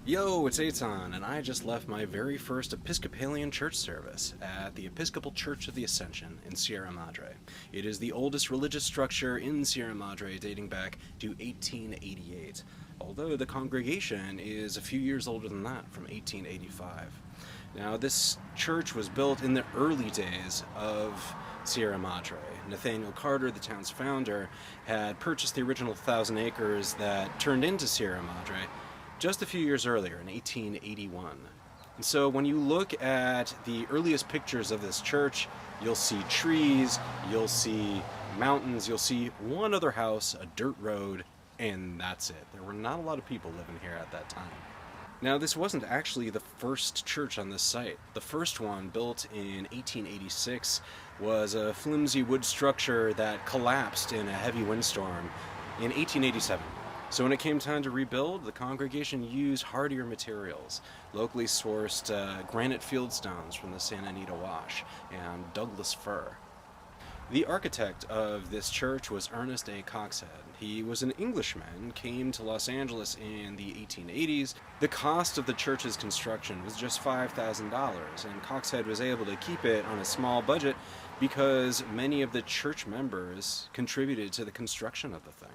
Yo, it's Etan, and I just left my very first Episcopalian church service at the Episcopal Church of the Ascension in Sierra Madre. It is the oldest religious structure in Sierra Madre, dating back to 1888, although the congregation is a few years older than that, from 1885. Now, this church was built in the early days of Sierra Madre. Nathaniel Carter, the town's founder, had purchased the original 1,000 acres that turned into Sierra Madre just a few years earlier, in 1881. And so when you look at the earliest pictures of this church, you'll see trees, you'll see mountains, you'll see one other house, a dirt road, and that's it. There were not a lot of people living here at that time. Now, this wasn't actually the first church on this site. The first one, built in 1886, was a flimsy wood structure that collapsed in a heavy windstorm in 1887. So when it came time to rebuild, the congregation used hardier materials, locally sourced granite fieldstones from the Santa Anita Wash and Douglas fir. The architect of this church was Ernest Coxhead. He was an Englishman, came to Los Angeles in the 1880s. The cost of the church's construction was just $5,000, and Coxhead was able to keep it on a small budget because many of the church members contributed to the construction of the thing.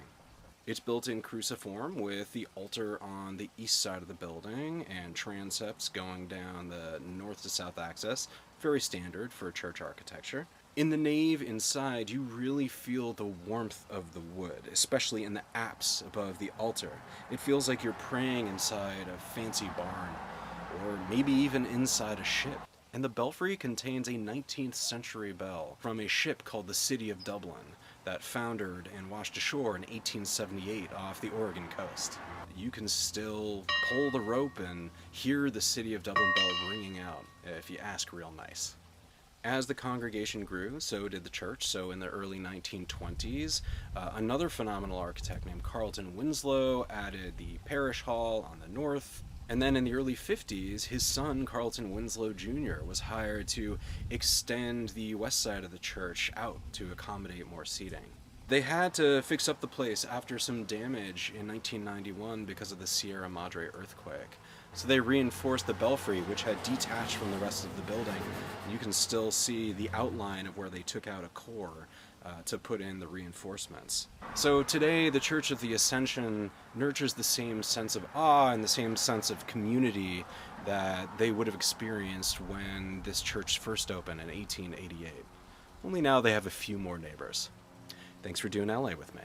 It's built in cruciform with the altar on the east side of the building and transepts going down the north to south axis, very standard for church architecture. In the nave inside, you really feel the warmth of the wood, especially in the apse above the altar. It feels like you're praying inside a fancy barn, or maybe even inside a ship. And the belfry contains a 19th century bell from a ship called the City of Dublin that foundered and washed ashore in 1878 off the Oregon coast. You can still pull the rope and hear the City of Dublin bell ringing out if you ask real nice. As the congregation grew, so did the church. So in the early 1920s, another phenomenal architect named Carlton Winslow added the parish hall on the north. And then in the early 50s, his son, Carlton Winslow Jr., was hired to extend the west side of the church out to accommodate more seating. They had to fix up the place after some damage in 1991 because of the Sierra Madre earthquake. So they reinforced the belfry, which had detached from the rest of the building. You can still see the outline of where they took out a core to put in the reinforcements. So today, the Church of the Ascension nurtures the same sense of awe and the same sense of community that they would have experienced when this church first opened in 1888. Only now they have a few more neighbors. Thanks for doing LA with me.